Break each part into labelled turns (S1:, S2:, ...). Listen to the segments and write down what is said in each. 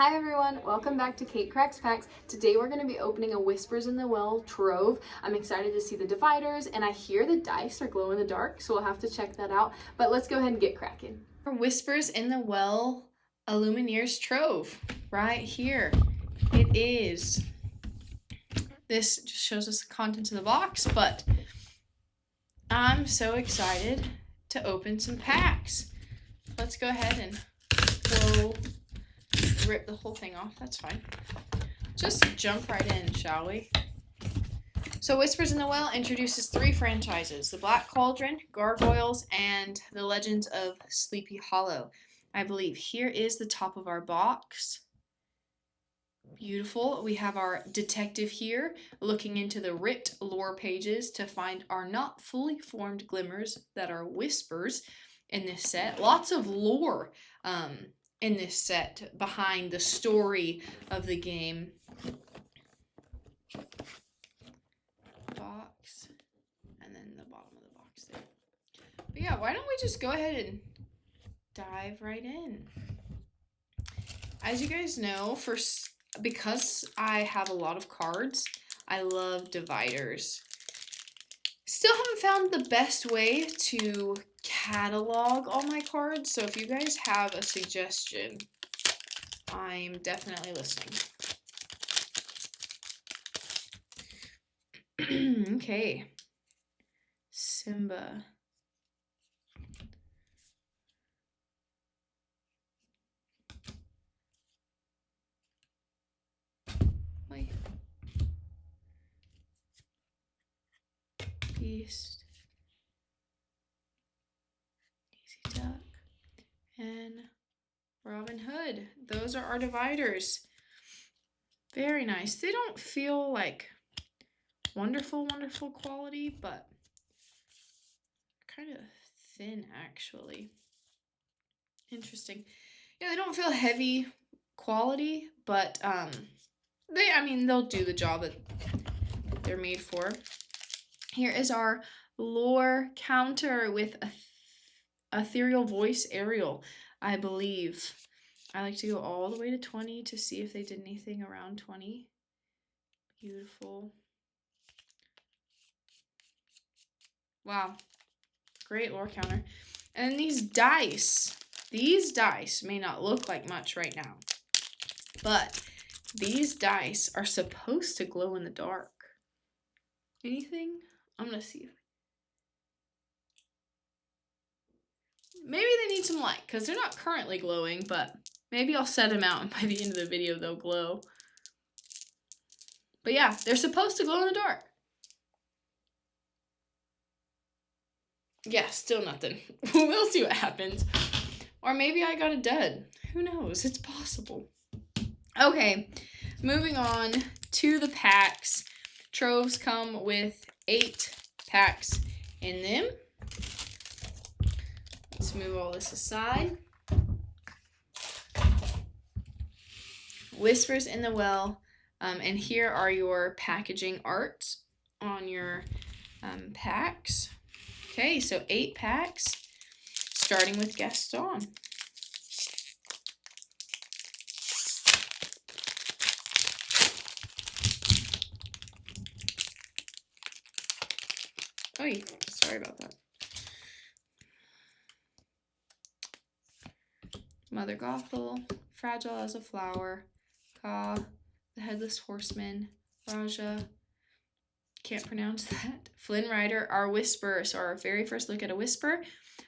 S1: Hi everyone, welcome back to Kate Cracks Packs. Today we're going to be opening a Whispers in the Well Trove. I'm excited to see the dividers, and I hear the dice are glow in the dark, so we'll have to check that out. But let's go ahead and get cracking. Whispers in the Well Illumineers Trove, right here. It is. This just shows us the contents of the box, but I'm so excited to open some packs. Let's go ahead and rip the whole thing off. That's fine. Just jump right in, shall we? So Whispers in the Well introduces 3 franchises: The Black Cauldron, Gargoyles, and The Legends of Sleepy Hollow. I believe here is the top of our box. Beautiful. We have our detective here looking into the ripped lore pages to find our not fully formed glimmers that are whispers in this set. Lots of lore in this set behind the story of the game. Box, and then the bottom of the box there. But yeah, why don't we just go ahead and dive right in? As you guys know, because I have a lot of cards, I love dividers. Still haven't found the best way to catalog all my cards, so if you guys have a suggestion, I'm definitely listening. Okay. Simba. Wait. Beast. Daisy Duck. And Robin Hood. Those are our dividers. Very nice. They don't feel like wonderful quality, but kind of thin actually. Interesting. Yeah, they don't feel heavy quality, but they'll do the job that they're made for. Here is our lore counter with ethereal voice Ariel, I believe. I like to go all the way to 20 to see if they did anything around 20. Beautiful. Wow. Great lore counter. And these dice may not look like much right now, but these dice are supposed to glow in the dark. Anything? I'm going to see. Maybe they need some light because they're not currently glowing, but maybe I'll set them out and by the end of the video they'll glow. But yeah, they're supposed to glow in the dark. Yeah, still nothing. We'll see what happens. Or maybe I got a dud. Who knows? It's possible. Okay, moving on to the packs. Troves come with 8 packs in them. Let's move all this aside. Whispers in the Well. And here are your packaging arts on your packs. Okay, so 8 packs, starting with Gaston. Oh, sorry about that. Mother Gothel, Fragile as a Flower, Ka, the Headless Horseman, Raja, can't pronounce that, Flynn Rider, our Whisper, so our very first look at a Whisper,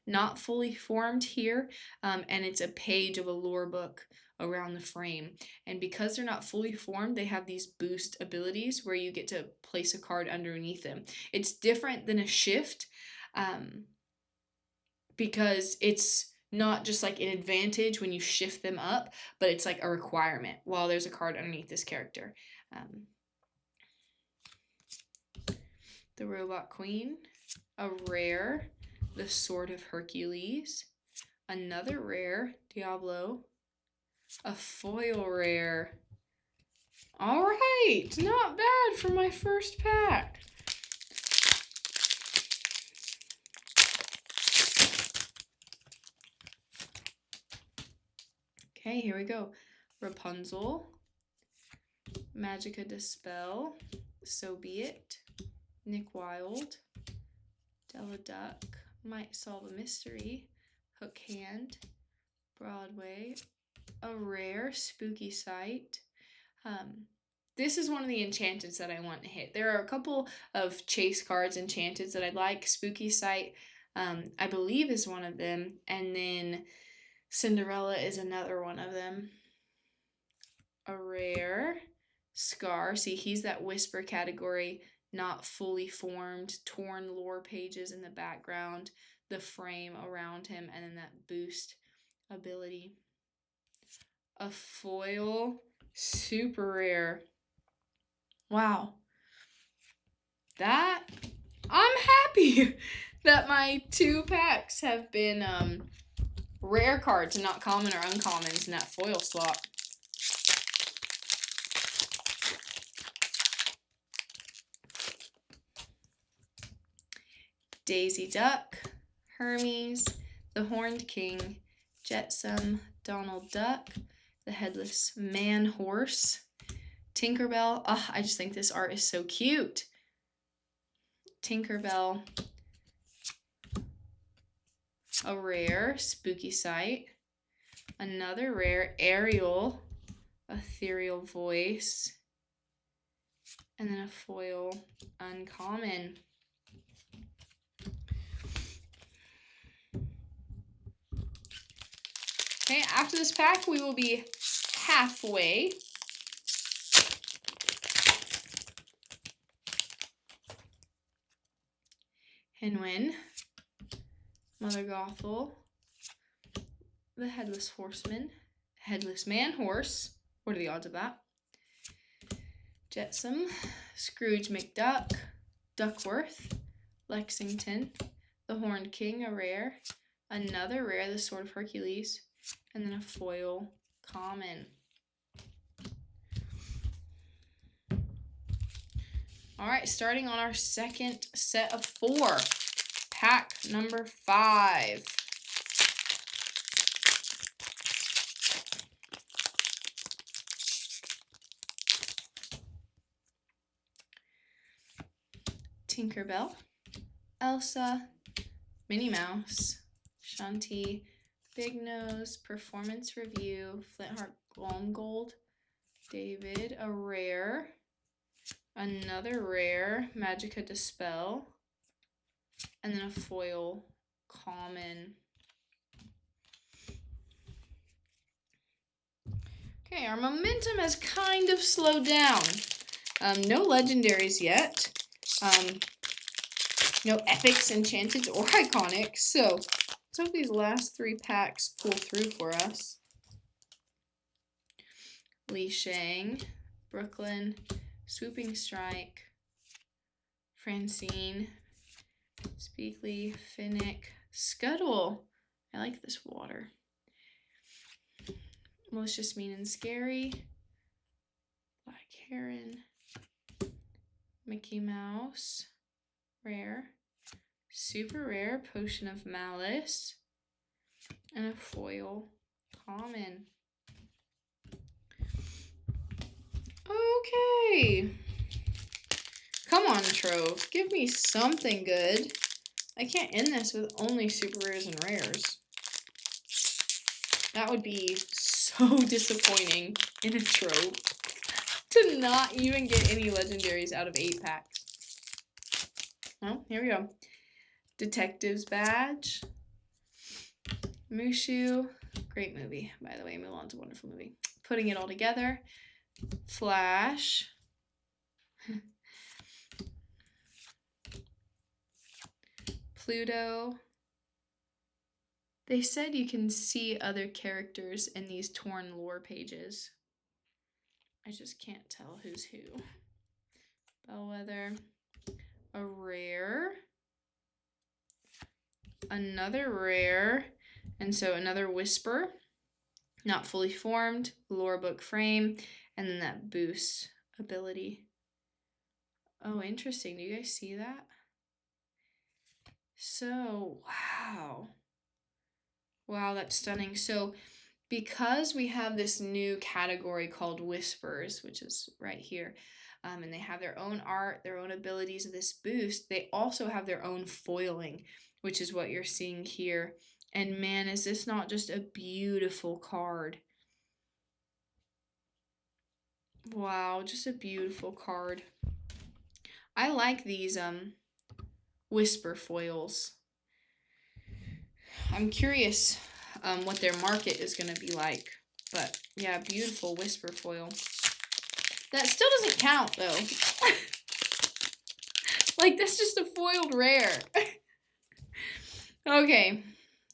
S1: not fully formed here, and it's a page of a lore book around the frame. And because they're not fully formed, they have these boost abilities where you get to place a card underneath them. It's different than a shift, because it's not just like an advantage when you shift them up, but it's like a requirement while there's a card underneath this character. The Robot Queen, a rare, the Sword of Hercules, another rare, Diablo, a foil rare. All right, not bad for my first pack. Okay, here we go. Rapunzel, Magica Dispel, So Be It, Nick Wilde, Della Duck, Might Solve a Mystery, Hook Hand, Broadway, a rare Spooky Sight. This is one of the enchanteds that I want to hit. There are a couple of chase cards enchanteds that I like. Spooky Sight, I believe, is one of them, and then Cinderella is another one of them. A rare Scar. See, he's that whisper category, not fully formed, torn lore pages in the background, the frame around him, and then that boost ability. A foil, super rare. Wow. That, I'm happy that my 2 packs have been rare cards and not common or uncommons in that foil swap. Daisy Duck, Hermes, the Horned King, Jetsam, Donald Duck, the Headless Man Horse, Tinkerbell. Oh, I just think this art is so cute. Tinkerbell, a rare Spooky Sight, another rare Ariel, Ethereal Voice, and then a foil uncommon. Okay, after this pack, we will be halfway. Henwin, Mother Gothel, the Headless Horseman, Headless Man Horse. What are the odds of that? Jetsam, Scrooge McDuck, Duckworth, Lexington, the Horned King, a rare, another rare, the Sword of Hercules, and then a foil common. All right, starting on our second set of 4, pack number 5. Tinkerbell, Elsa, Minnie Mouse, Shanti, Big Nose, Performance Review, Flintheart Gold, David, a rare, another rare, Magica Dispel, and then a foil common. Okay, our momentum has kind of slowed down. No legendaries yet. No epics, enchanted, or iconics. So let's hope these last 3 packs pull through for us. Li Shang, Brooklyn, Swooping Strike, Francine, Speakly, Finnick, Scuttle. I like this water. Malicious, Mean, and Scary, Black Heron, Mickey Mouse, rare, super rare, Potion of Malice, and a foil common. Okay. Come on, Trove. Give me something good. I can't end this with only super rares and rares. That would be so disappointing in a Trove to not even get any legendaries out of 8 packs. Well, here we go. Detective's Badge. Mushu. Great movie, by the way. Mulan's a wonderful movie. Putting It All Together. Flash. Pluto. They said you can see other characters in these torn lore pages. I just can't tell who's who. Bellwether. A rare. Another rare. And so another Whisper. Not fully formed. Lore book frame. And then that boost ability. Oh, interesting. Do you guys see that? So, wow. Wow, that's stunning. So because we have this new category called Whispers, which is right here, and they have their own art, their own abilities of this boost, they also have their own foiling, which is what you're seeing here. And man, is this not just a beautiful card? Wow, just a beautiful card. I like these Whisper foils. I'm curious what their market is going to be like. But yeah, beautiful Whisper foil. That still doesn't count though. Like, that's just a foiled rare. Okay,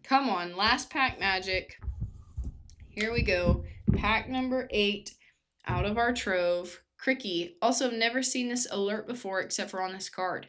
S1: come on, last pack magic. Here we go. Pack number 8 out of our Trove. Cricky. Also, never seen this alert before except for on this card.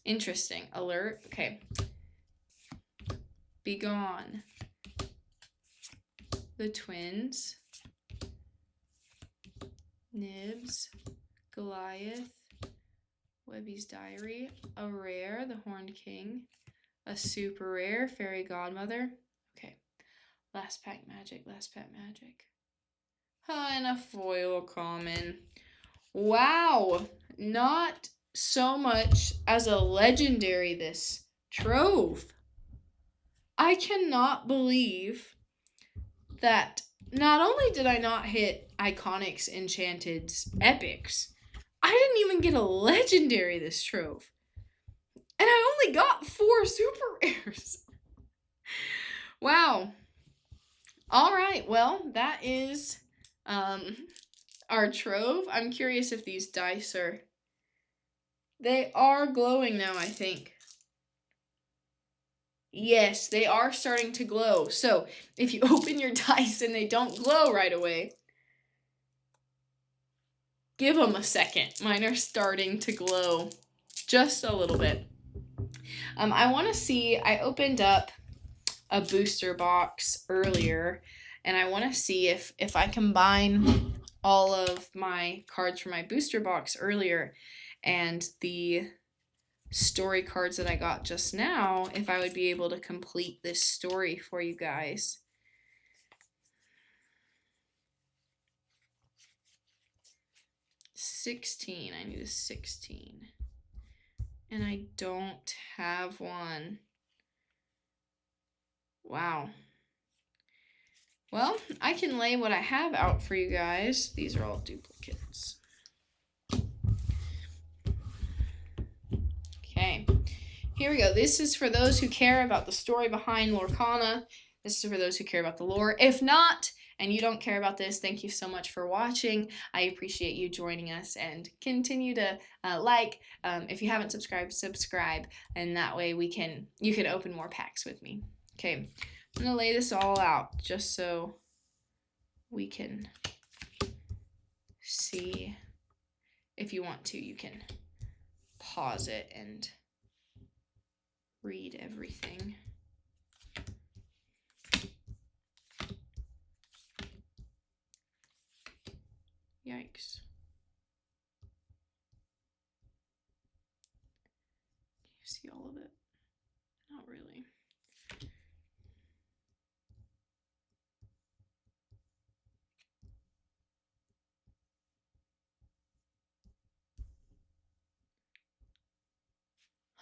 S1: Interesting. Alert. Okay. Be gone. The twins. Nibs. Goliath. Webby's Diary. A rare. The Horned King. A super rare. Fairy Godmother. Okay. Last pack magic. Last pack magic. And a foil common. Wow. Not so much as a legendary this Trove. I cannot believe that not only did I not hit Iconics, Enchanteds, Epics, I didn't even get a legendary this Trove. And I only got 4 super rares. Wow. All right, well, that is our Trove. I'm curious if these dice are... They are glowing now, I think. Yes, they are starting to glow. So, if you open your dice and they don't glow right away, give them a second. Mine are starting to glow just a little bit. I want to see... I opened up a booster box earlier, and I want to see if I combine all of my cards from my booster box earlier and the story cards that I got just now, if I would be able to complete this story for you guys. $16. I need a 16. And I don't have one. Wow. Well, I can lay what I have out for you guys. These are all duplicates. Okay, here we go. This is for those who care about the story behind Lorcana. This is for those who care about the lore. If not, and you don't care about this, thank you so much for watching. I appreciate you joining us, and continue to like. If you haven't subscribed, subscribe, and that way you can open more packs with me. Okay, I'm gonna lay this all out just so we can see. If you want to, you can pause it and read everything. Yikes. Can you see all of it? Not really.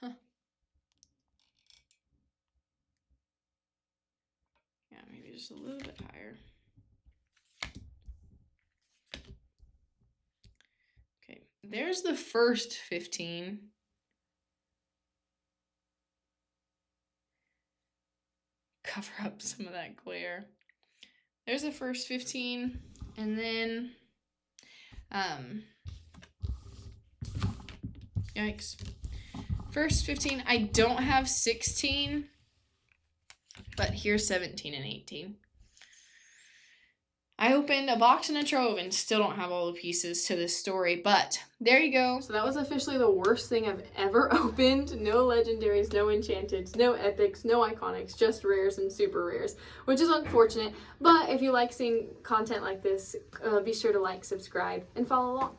S1: Huh. Yeah, maybe just a little bit higher. Okay, there's the first 15. Cover up some of that glare. There's the first 15, and then, yikes. First 15, I don't have 16, but here's 17 and 18. I opened a box and a Trove and still don't have all the pieces to this story, but there you go.
S2: So that was officially the worst thing I've ever opened. No legendaries, no enchanteds, no epics, no iconics, just rares and super rares, which is unfortunate. But if you like seeing content like this, be sure to like, subscribe, and follow along.